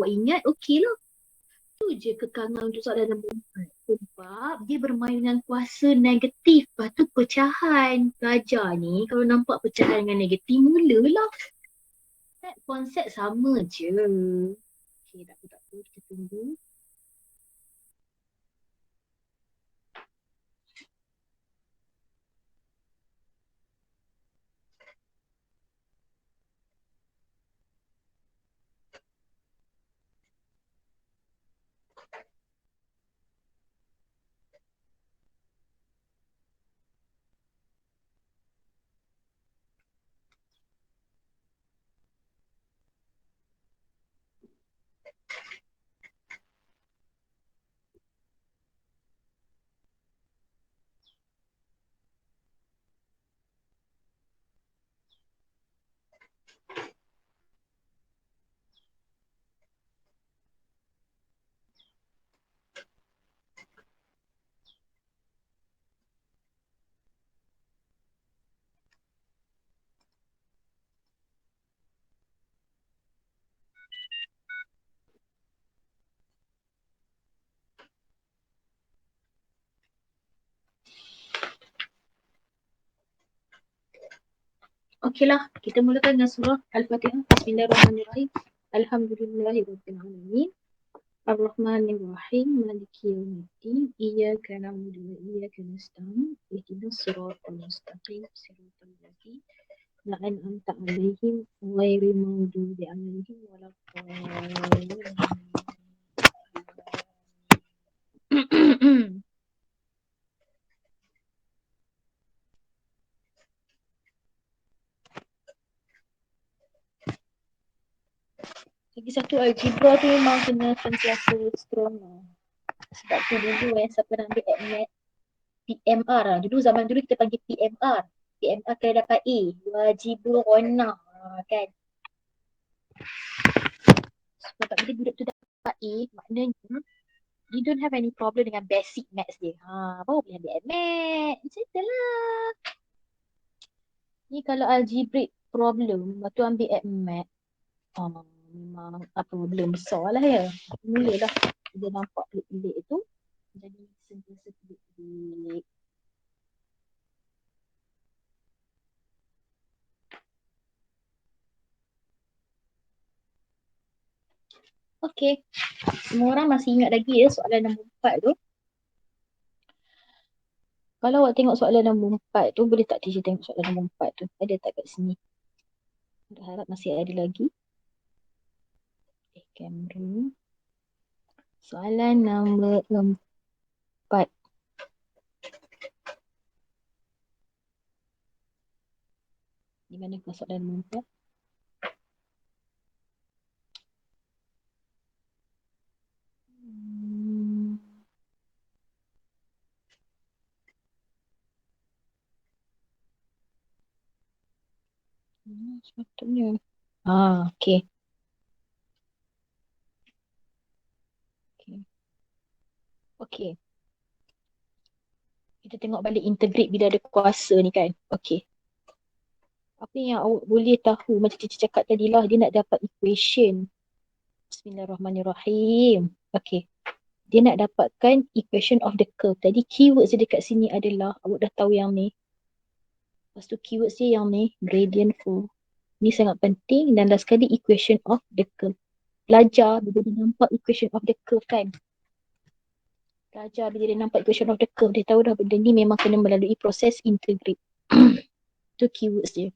awak ingat, okey lah. Tu je kekangan untuk soalan nombor 4. Sebab dia bermain dengan kuasa negatif. Lepas tu pecahan. Pelajar ni kalau nampak pecahan dengan negatif, mulalah. Konsep sama je. Okey, tak apa. Kita tunggu. Okeylah, kita mulakan dengan surah Al-Fatihah. Bismillahirrahmanirrahim. Alhamdulillahirabbil alamin. Ar-Rahmanir-Rahim. Maliki yaumiddin. Iyyaka na'budu wa iyyaka nasta'in. Ihdinas siratal mustaqim. Siratal ladzina an'amta 'alaihim ghairil maghdubi 'alaihim waladdallin. Lagi satu algebra tu memang kena sentiasa strong lah. Sebab tu dulu siapa nak ambil admat PMR lah. Zaman dulu kita panggil PMR. PMR kena dapat A. Wajibul qanah kan. Sebab bila budak tu dapat A, maknanya you don't have any problem dengan basic maths dia. Baru boleh ambil admat. Macam itulah. Ni kalau algebraic problem, lepas tu ambil admat, memang problem besar lah ya. Mulalah dia nampak pelik-pelik tu jadi sentiasa pelik-pelik. Okey. Semua orang masih ingat lagi ya soalan nombor 4 tu. Kalau awak tengok soalan nombor 4 tu, boleh tak teacher tengok soalan nombor 4 tu? Ada tak kat sini? Harap masih ada lagi. Kamera. Soalan nombor 4. Di mana soalan nombor 4? Sepatutnya. Okey. Okey. Kita tengok balik integrate bila ada kuasa ni kan. Okey. Apa yang awak boleh tahu macam teacher cakap tadi lah, dia nak dapat equation. Bismillahirrahmanirrahim. Okey. Dia nak dapatkan equation of the curve. Tadi keywords dia dekat sini adalah, awak dah tahu yang ni. Lepas tu keywords dia yang ni, gradient flow. Ni sangat penting dan last sekali equation of the curve. Belajar bila dia nampak equation of the curve kan. Belajar bila dia nampak equation of the curve, dia tahu dah benda ni memang kena melalui proses integrate. Tu keywords dia.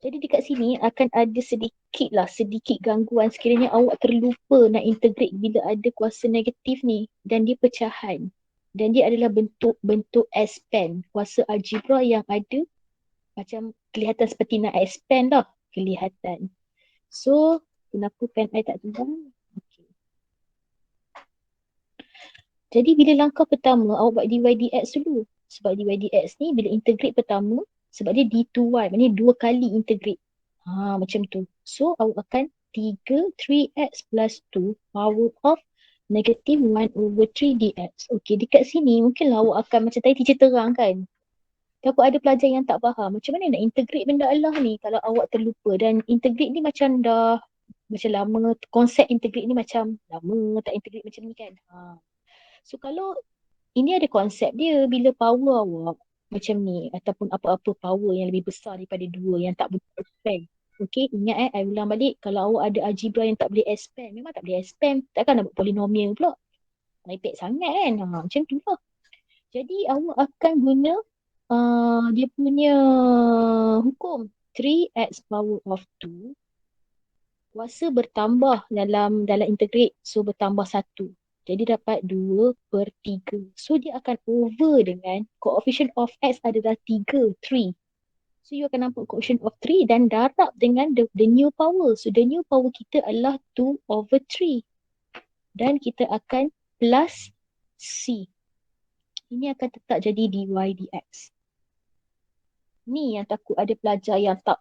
Jadi dekat sini akan ada sedikit gangguan sekiranya awak terlupa nak integrate bila ada kuasa negatif ni dan dia pecahan. Dan dia adalah bentuk expand, kuasa algebra yang ada macam kelihatan seperti nak expand dah kelihatan. So, kenapa pen I tak terbang? Okay. Jadi bila langkah pertama awak buat dy dx dulu. Sebab dy dx ni bila integrate pertama, sebab dia d2y, maknanya 2 kali integrate. Macam tu. So awak akan 3x plus 2 power of negative 1/3 dx. Okey, dekat sini mungkinlah awak akan macam tadi teacher terang kan. Tapi ada pelajar yang tak faham macam mana nak integrate benda Allah ni kalau awak terlupa. Dan integrate ni macam dah Macam lama konsep integrate ni macam lama tak integrate macam ni kan. So kalau ini ada konsep dia, bila power awak macam ni ataupun apa-apa power yang lebih besar daripada dua yang tak boleh expand. Okay, ingat I ulang balik, kalau awak ada algebra yang tak boleh expand, memang tak boleh expand. Takkan nak buat polinomial pula. Merepek sangat kan. Macam tu lah. Jadi awak akan guna dia punya hukum 3x power of 2 kuasa bertambah dalam integrate, so bertambah 1. Jadi dapat 2/3. So dia akan over dengan coefficient of x adalah 3, 3. So you akan nampak coefficient of 3 dan darab dengan the new power. So the new power kita adalah 2/3. Dan kita akan plus c. Ini akan tetap jadi dy dx. Ni yang takut ada pelajar yang tak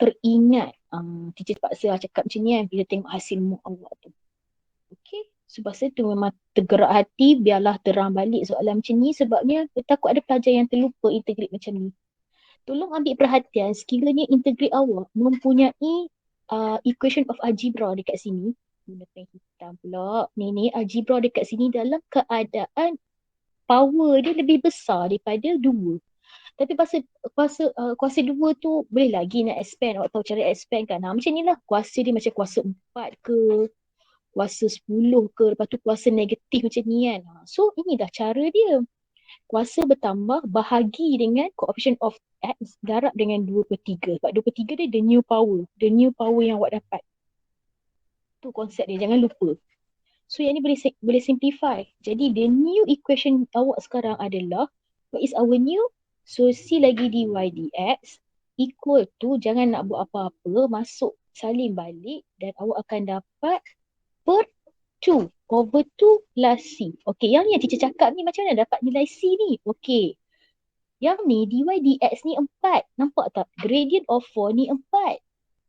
teringat. Teacher terpaksa cakap macam ni kan bila tengok hasil mock awak tu. Okay. So pasal tu memang tergerak hati, biarlah terang balik soalan macam ni sebabnya takut ada pelajar yang terlupa integrate macam ni. Tolong ambil perhatian sekiranya integrate awak mempunyai equation of algebra dekat sini. Guna pen hitam pula. Ni algebra dekat sini dalam keadaan power dia lebih besar daripada 2. Tapi kuasa 2 tu boleh lagi nak expand. Awak tahu cara expand kan. Macam ni lah. Kuasa dia macam kuasa 4 ke, kuasa 10 ke, lepas tu kuasa negatif macam ni kan. So ini dah cara dia. Kuasa bertambah bahagi dengan coefficient of x darab dengan 2/3. Sebab 2/3 dia the new power. The new power yang awak dapat. Tu konsep dia. Jangan lupa. So yang ni boleh simplify. Jadi the new equation awak sekarang adalah, what is our new? So C lagi dy dx equal to, jangan nak buat apa-apa, masuk salin balik dan awak akan dapat per 2/2 plus C. Okay, yang ni yang teacher cakap ni macam mana dapat nilai C ni? Okay. Yang ni dy dx ni 4. Nampak tak? Gradient of 4 ni 4.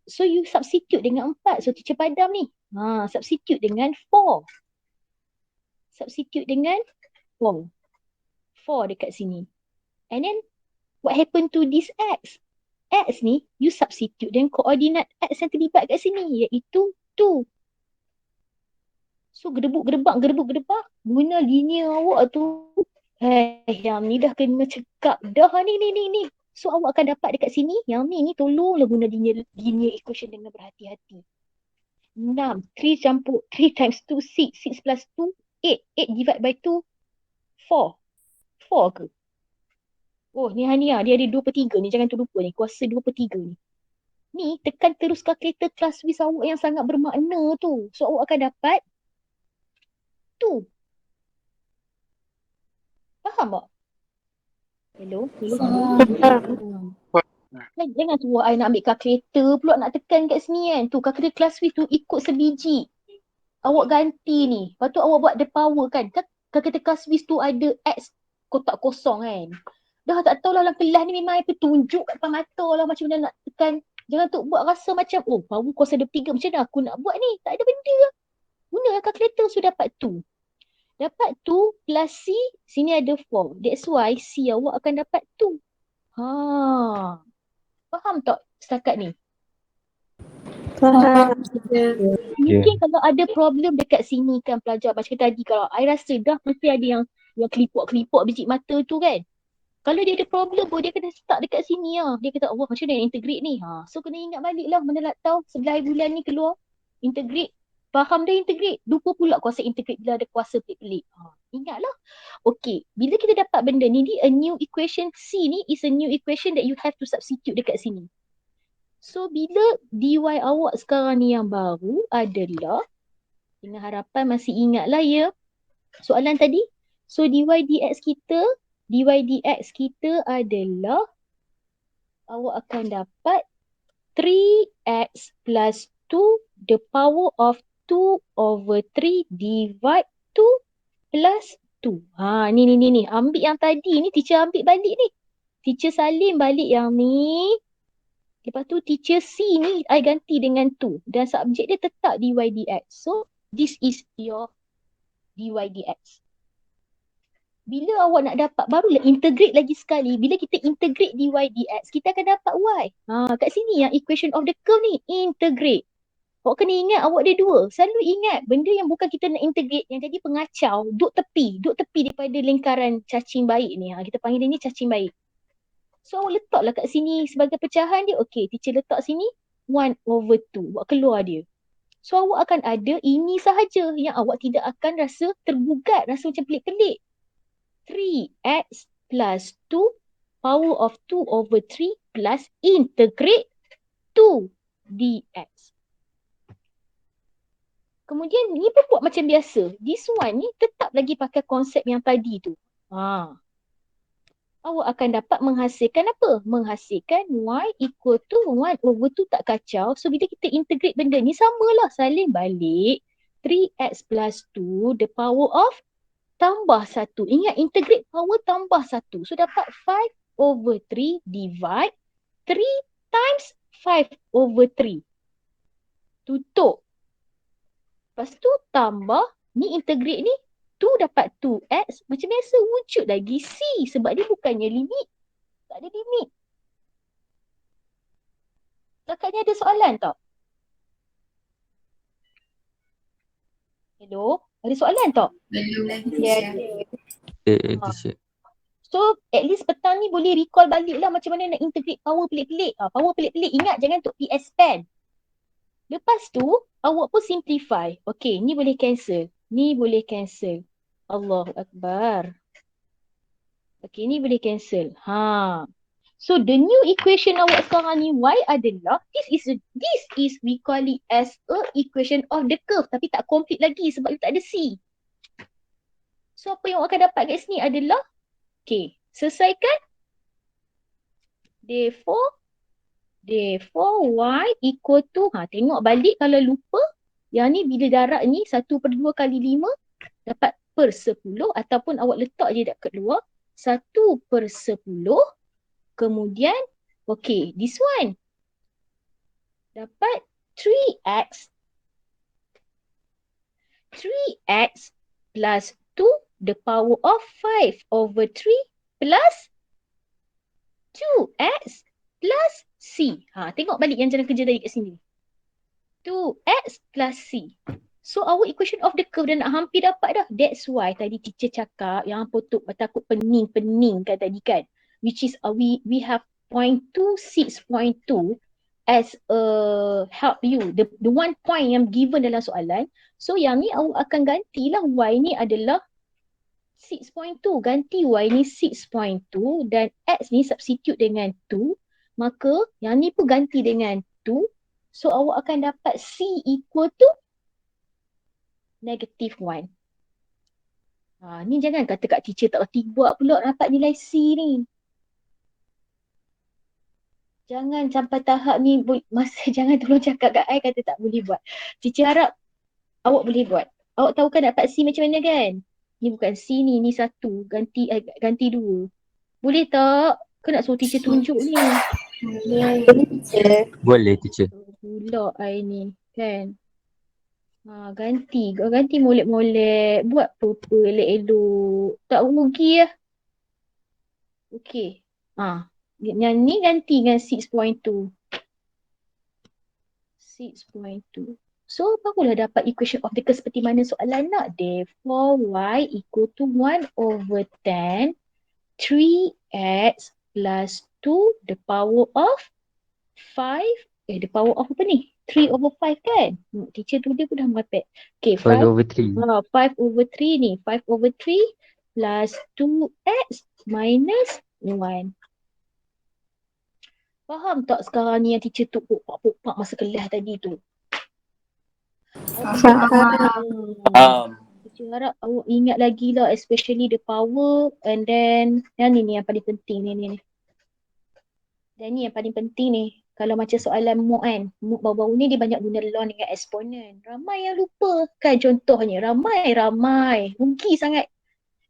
So you substitute dengan 4. So teacher padam ni. Substitute dengan 4. Substitute dengan 4. 4 dekat sini. And then, what happened to this x? X ni, you substitute dengan koordinat x yang terlibat kat sini, iaitu 2. So, gedebuk-gedebak, guna linear awak tu. Yang ni dah kena cekap dah ni. So, awak akan dapat dekat sini, yang ni tolonglah guna linear equation dengan berhati-hati. 6, 3 times 2, 6. 6 plus 2, 8. 8 divide by 2, 4. 4 ke? Oh, ni Hania, dia ada 2/3 ni. Jangan terlupa ni. Kuasa 2/3 ni. Ni, tekan terus kalkulator kelas Swiss awak yang sangat bermakna tu. So, awak akan dapat 2. Faham tak? Hello? Jangan suruh I nak ambil kalkulator pula nak tekan kat sini kan. Tu, kalkulator kelas Swiss tu ikut sebiji. Awak ganti ni. Lepas tu awak buat the power kan. Kalkulator kelas Swiss tu ada X kotak kosong kan. Dah tak tahulah dalam kelas ni memang apa tunjuk kat depan mata lah macam mana nak tekan. Jangan tu buat rasa macam power kuasa 2/3 macam mana aku nak buat ni. Tak ada benda lah. Gunalah kalkulator so dapat 2. Dapat 2 plus C, sini ada 4. That's why C awak akan dapat 2. Faham tak setakat ni? Faham. Mungkin kalau ada problem dekat sini kan pelajar macam tadi, kalau I rasa dah mesti ada yang kelipuk-kelipuk biji mata tu kan. Kalau dia ada problem pun, dia kena start dekat sini lah. Dia kata, macam mana integrate ni? So kena ingat balik lah. Mana nak tahu 11 bulan ni keluar. Integrate. Faham dah integrate. Lupa pula kuasa integrate bila ada kuasa pelik-pelik. Ingatlah. Okay. Bila kita dapat benda ni, a new equation C ni is a new equation that you have to substitute dekat sini. So bila dy awak sekarang ni yang baru adalah, dengan harapan masih ingat lah ya soalan tadi. So dy dx adalah awak akan dapat 3x plus 2 the power of 2/3 divide 2 plus 2. Ni. Ambil yang tadi ni, teacher ambil balik ni. Teacher salin balik yang ni. Lepas tu teacher C ni I ganti dengan 2. Dan subjek dia tetap dy dx. So this is your dy dx. Bila awak nak dapat, barulah integrate lagi sekali. Bila kita integrate dy dx, kita akan dapat y. Kat sini yang equation of the curve ni, integrate. Awak kena ingat awak ada dua. Selalu ingat benda yang bukan kita nak integrate, yang jadi pengacau, duk tepi daripada lingkaran cacing baik ni. Kita panggil dia ni cacing baik. So awak letaklah kat sini sebagai pecahan dia. Okay, teacher letak sini 1/2. Awak keluar dia. So awak akan ada ini sahaja yang awak tidak akan rasa tergugat, rasa macam pelik-pelik. 3x plus 2 power of 2/3 plus integrate 2 dx. Kemudian ni pun buat macam biasa. This one ni tetap lagi pakai konsep yang tadi tu. Awak akan dapat menghasilkan apa? Menghasilkan y equal to 1/2 tak kacau. So bila kita integrate benda ni samalah, salin balik 3x plus 2 the power of tambah 1. Ingat integrate power tambah 1. So dapat 5/3 divide 3 times 5/3. Tutup. Lepas tu tambah, ni integrate ni, 2 dapat 2x. Macam biasa wujud lagi C. Sebab dia bukannya limit. Tak ada limit. Kakaknya ada soalan tak? Hello? Ada soalan tak? Belum lagi Ya, teacher. teacher. So at least petang ni boleh recall balik lah macam mana nak integrate power pelik-pelik. Power pelik-pelik ingat jangan untuk PS Pen. Lepas tu awak pun simplify. Okay, ni boleh cancel. Ni boleh cancel. Allahu Akbar. Okay, ni boleh cancel. So the new equation awak sekarang ni y adalah this is we call it as a equation of the curve, tapi tak complete lagi sebab dia tak ada C. So apa yang awak akan dapat kat sini adalah, okay, selesaikan. Therefore y equal to, tengok balik kalau lupa, yang ni bila darab ni 1/2 kali 5 dapat per 10, ataupun awak letak je dekat luar 1/10. Kemudian, okay, this one dapat 3x plus 2 the power of 5/3 plus 2x plus C. Tengok balik yang jalan kerja tadi kat sini. 2x plus C. So our equation of the curve dah nak hampir dapat dah. That's why tadi teacher cakap yang potong takut pening kan tadi kan. Which is we have 0.26.2 as help you. The one point yang given dalam soalan. So yang ni awak akan gantilah y ni adalah 6.2. Ganti y ni 6.2 dan x ni substitute dengan 2. Maka yang ni pun ganti dengan 2. So awak akan dapat C equal to -1. Ni jangan kata kat teacher tak reti buat pula dapat nilai C ni. Jangan sampai tahap ni, jangan tolong cakap kat I kata tak boleh buat. Teacher harap awak boleh buat. Awak tahu kan dapat C macam mana kan? Ni bukan C ni 1. Ganti 2. Boleh tak? Kau nak suruh teacher tunjuk ni. Boleh, teacher. Pula I ni kan. Ganti molek-molek. Buat apa elok-elok. Tak rugi lah. Okay. Yang ni ganti dengan 6.2. 6.2. So barulah dapat equation of the curve seperti mana soalan nak. Therefore y equal to 1/10 3x plus 2 the power of 5. The power of apa ni? 3/5 kan? Teacher tu dia pun dah mengapet. Okay, 5/3. 5/3 ni. 5/3 plus 2x minus 1. Faham tak sekarang ni yang teacher tu pokpak masa kelas tadi tu? Faham. Teacher harap awak ingat lagi lah, especially the power, and then yang ni yang paling penting ni. Dan ni yang paling penting ni. Kalau macam soalan MOOC kan, MOOC baru-baru ni dia banyak guna law dengan exponent. Ramai yang lupa kan contohnya. Ramai. Rugi sangat.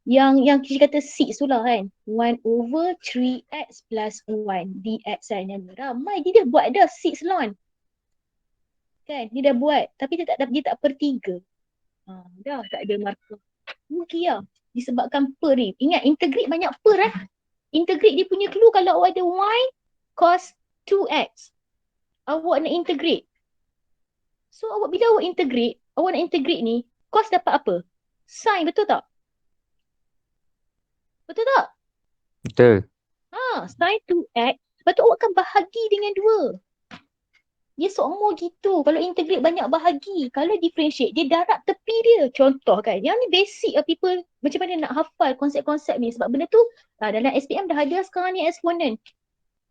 Yang kita kata 6 tu lah kan. 1/3x plus 1 dx kan. Ramai dia dah buat dah 6 law. Kan, dia dah buat. Tapi dia tak per 3. Dah tak ada marker. Rugi lah. Disebabkan per ni. Ingat, integrate banyak per lah. Integrate dia punya clue kalau awak ada y cos 2x. Awak nak integrate. So bila awak nak integrate ni, cos dapat apa? Sin, betul tak? Betul tak? Betul. Sin 2x. Lepas tu awak akan bahagi dengan 2. Dia semua gitu. Kalau integrate banyak bahagi. Kalau differentiate, dia darab tepi dia. Contoh kan. Yang ni basic lah people. Macam mana nak hafal konsep-konsep ni. Sebab benda tu dalam SPM dah ada sekarang ni exponent.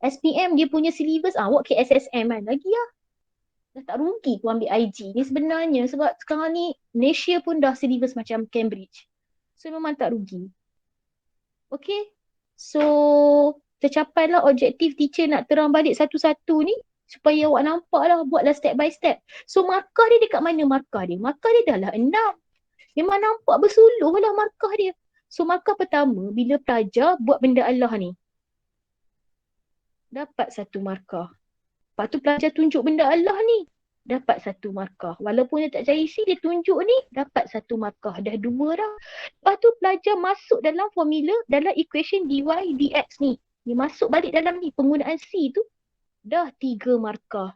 SPM dia punya syllabus. Awak ke SSM kan. Lagi lah. Dah tak rugi aku ambil IG ni sebenarnya. Sebab sekarang ni Malaysia pun dah syllabus macam Cambridge. So memang tak rugi. Okay. So tercapailah objektif teacher nak terang balik satu-satu ni. Supaya awak nampak lah, buatlah step by step. So markah dia dekat mana markah dia? Markah dia dah lah 6. Memang nampak bersuluh lah markah dia. So markah pertama, bila pelajar buat benda Allah ni. Dapat 1 markah. Lepas tu pelajar tunjuk benda Allah ni. Dapat 1 markah. Walaupun dia tak cari C, dia tunjuk ni. Dapat 1 markah. Dah 2 dah. Lepas tu pelajar masuk dalam formula, dalam equation dy dx ni. Dia masuk balik dalam ni. Penggunaan C tu. Dah 3 markah.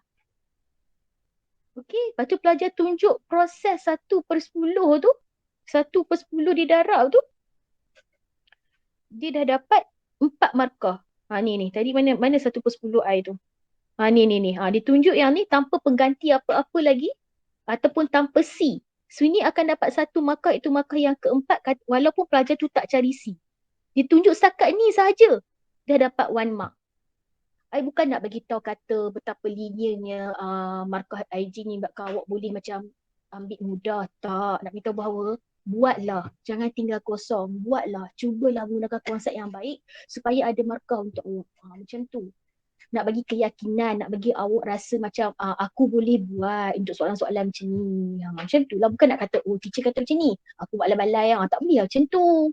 Okey, lepas tu pelajar tunjuk proses 1/10 tu. 1/10 di darab tu. Dia dah dapat 4 markah. Ni. Tadi mana 1/10 I tu. Ni. Dia tunjuk yang ni tanpa pengganti apa-apa lagi. Ataupun tanpa C. So ini akan dapat 1 markah, itu markah yang keempat. Walaupun pelajar tu tak cari C. Dia tunjuk setakat ni sahaja. Dah dapat 1 mark. I bukan nak bagi tahu kata betapa linearnya markah IG ni bakal awak boleh macam ambil mudah. Tak. Nak beritahu bahawa buatlah. Jangan tinggal kosong. Buatlah. Cubalah menggunakan konsep yang baik supaya ada markah untuk awak. Macam tu. Nak bagi keyakinan, nak bagi awak rasa macam aku boleh buat untuk soalan-soalan macam ni. Macam tu lah. Bukan nak kata, teacher kata macam ni. Aku buat balai-balai. Tak boleh lah macam tu.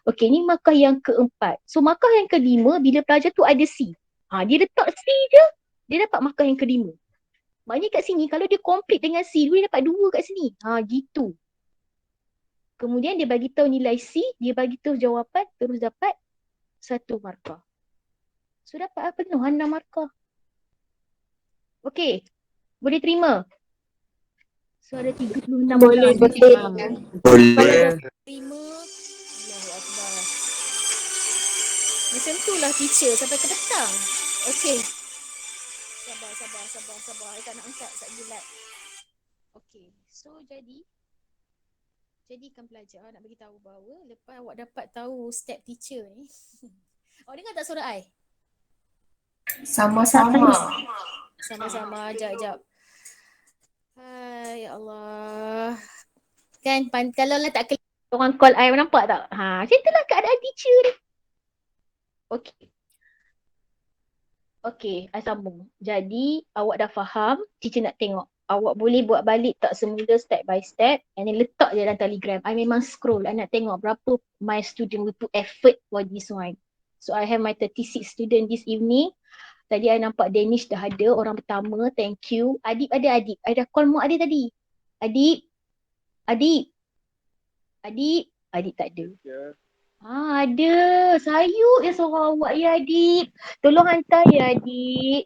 Okey, ni markah yang keempat. So markah yang kelima, bila pelajar tu ada C. Dia letak C je, dia dapat markah yang kelima. Maknanya kat sini, kalau dia complete dengan C, dia dapat 2 kat sini. Gitu. Kemudian dia bagi tahu nilai C, dia bagi tahu jawapan, terus dapat 1 markah. So dapat penuh 6 markah. Okey, boleh terima? So ada 36 Boleh. orang. Boleh. Terima. Allahu Akbar. Macam tu lah teacher sampai ke petang. Okey. Sabar. I tak nak angkat gilat. Okey. So jadikan pelajar nak bagi tahu bahawa lepas awak dapat tahu step teacher ni. Awak dengar tak suara I? Sama-sama. Sama-sama. Jap. Hai ya Allah. Kan kalau lah tak orang call I, nampak tak? Macam itulah keadaan teacher ni. Okey, I sambung. Jadi, awak dah faham, teacher nak tengok. Awak boleh buat balik tak semula step by step and then letak je dalam Telegram. I memang scroll. I nak tengok berapa my student will put effort for this one. So, I have my 36 student this evening. Tadi I nampak Danish dah ada, orang pertama. Thank you. Adib ada Adib. I dah call mak dia tadi. Adib tak ada. Ya. Ada. Sayuk je suara awak ya Adib. Tolong hantar ya Adib.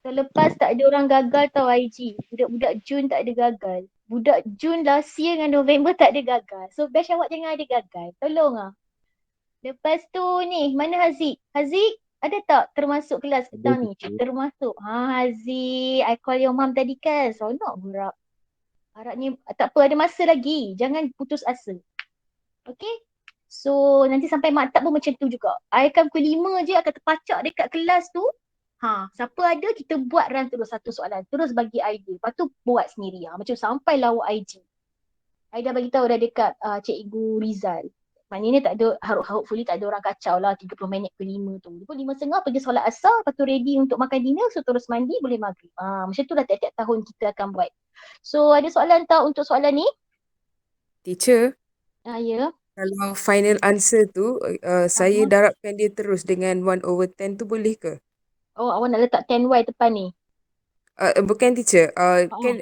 Selepas tak ada orang gagal tau IG. Budak-budak Jun tak ada gagal. Budak Jun last year dengan November tak ada gagal. So batch awak jangan ada gagal. Tolong lah. Lepas tu ni, mana Haziq? Haziq ada tak termasuk kelas petang ni? Termasuk. Haziq. I call your mom tadi kan. Sonok burak. Harapnya tak apa, ada masa lagi. Jangan putus asa. Okay? So nanti sampai maktab pun macam tu juga. I akan pukul 5 je akan terpacak dekat kelas tu. Siapa ada kita buat run terus satu soalan. Terus bagi idea. Lepas tu buat sendiri. Macam sampai lawa IG. I dah bagi tahu dah dekat Cikgu Rizal. Maknanya tak ada, hopefully tak ada orang kacau lah 30 minit ke 5 tu. Pukul 5.30 pergi solat asar. Lepas tu ready untuk makan dinner. So terus mandi boleh maghrib. Macam tu lah tiap-tiap tahun kita akan buat. So ada soalan tak untuk soalan ni? Teacher, Ya. kalau final answer tu saya darabkan dia terus dengan 1/10 tu boleh ke? Oh, awak nak letak 10Y depan ni? Bukan teacher. Kan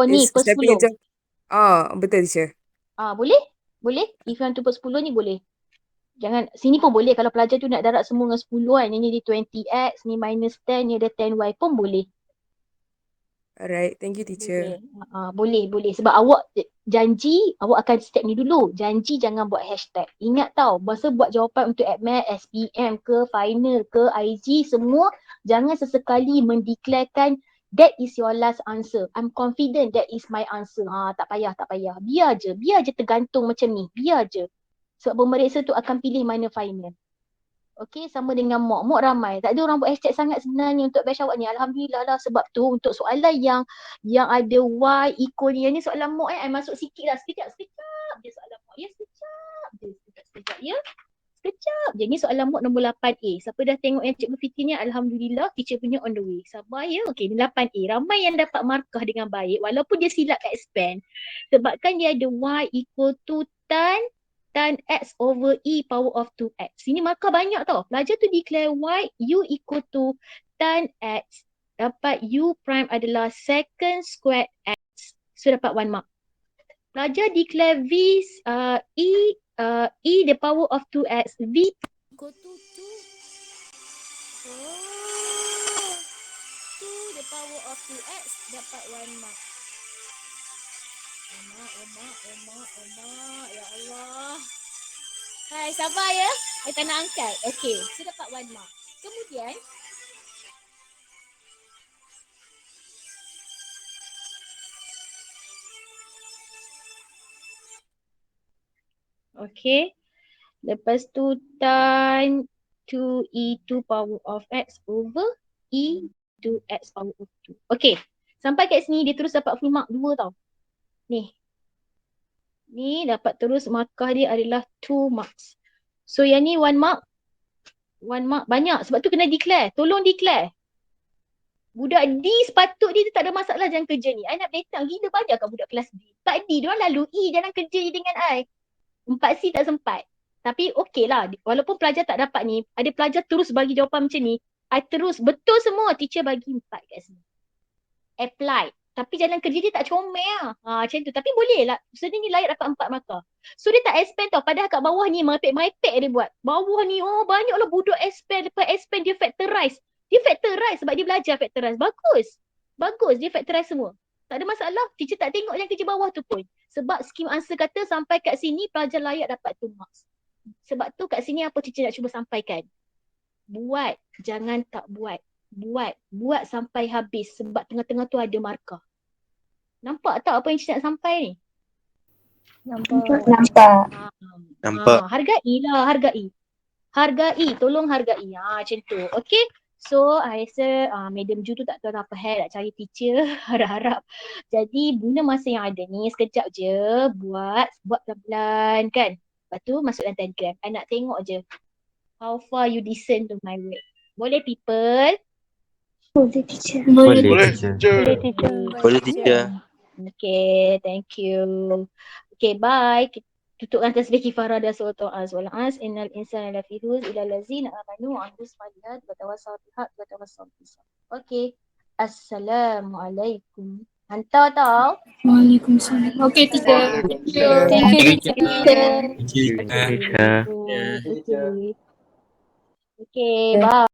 Ni per saya 10. punya betul teacher. Boleh? Boleh? If you want to per 10 ni boleh. Jangan, sini pun boleh kalau pelajar tu nak darab semua dengan 10 kan. Ni dia 20x, ni minus 10, ni ada 10Y pun boleh. Alright, thank you teacher. Boleh. Sebab awak janji awak akan step ni dulu. Janji jangan buat hashtag. Ingat tau, masa buat jawapan untuk AdMed, SPM ke, final ke, IG, semua jangan sesekali mendeklarkan that is your last answer. I'm confident that is my answer. Tak payah. Biar je tergantung macam ni. Biar je. Sebab pemeriksa tu akan pilih mana final. Okay, sama dengan mock. Mock ramai. Tak ada orang buat hashtag sangat sebenarnya untuk batch awak ni. Alhamdulillah lah. Sebab tu untuk soalan yang ada Y equal ni soalan mock I masuk sikit lah. Sekejap je soalan mock. Ya, sekejap je. Sekejap ya. Sekejap je. Ni soalan mock nombor 8A. Siapa dah tengok yang Cikgu Fiti ni, Alhamdulillah, teacher punya on the way. Sabar ya. Okay, ni 8A. Ramai yang dapat markah dengan baik. Walaupun dia silap expand. Sebabkan dia ada Y equal to tan X over E power of 2X. Sini markah banyak tau. Pelajar tu declare Y, U equal to tan X. Dapat U prime adalah second squared X. So dapat 1 mark. Pelajar declare V, E the power of 2X. V equal to 2. 2 the power of 2X. Dapat 1 mark. Emak. Ya Allah. Hai, sabar ya. Saya tak nak angkat. Okey, saya dapat 1 mark. Kemudian, okey. Lepas tu tan 2E2 power of X over E2X power of 2. Okey. Sampai kat sini dia terus dapat full mark 2 tau. Ni dapat terus markah dia adalah 2 marks. So yang ni 1 mark. 1 mark banyak. Sebab tu kena declare. Tolong declare. Budak D sepatutnya dia tak ada masalah dalam kerja ni. I nak datang gila banyak kat budak kelas D. Tak D, diorang lalu E dalam kerja ni dengan I. 4C tak sempat. Tapi okey lah. Walaupun pelajar tak dapat ni, ada pelajar terus bagi jawapan macam ni. I terus, betul semua. Teacher bagi 4 kat sini. Applied. Tapi jalan kerja dia tak comel lah. Macam tu. Tapi boleh lah. So dia ni layak dapat 4 markah. So dia tak expand tau. Padahal kat bawah ni mepek dia buat. Bawah ni banyak lah budak expand. Lepas expand dia factorize. Dia factorize sebab dia belajar factorize. Bagus. Dia factorize semua. Tak ada masalah. Teacher tak tengok yang kerja bawah tu pun. Sebab scheme answer kata sampai kat sini pelajar layak dapat 2 marks. Sebab tu kat sini apa teacher nak cuba sampaikan. Buat. Jangan tak buat. Buat sampai habis sebab tengah-tengah tu ada markah. Nampak tak apa yang Cik nak sampai ni? Nampak. Hargai. Tolong hargai. Macam tu. Okay. So, I rasa Madam Ju tu tak tahu apa hal nak cari teacher. Harap-harap. Jadi, guna masa yang ada ni, sekejap je. Buat pelan-pelan kan. Lepas tu, masuk dalam Telegram. I nak tengok je. How far you listen to my word. Boleh people? Boleh teacher. Boleh teacher. Okay, thank you. Okay, bye. Tutupkan tasbih kifarah dan surah As wal As innal insana lafi khusr illa allazina amanu wa amilus shalihat wa tawassaw bil haqq wa tawassaw bis sabr. Okay. Assalamualaikum. Hantar tau. Waalaikumsalam. Okay teacher. Thank you. Thank you teacher. Teacher. Okay, bye.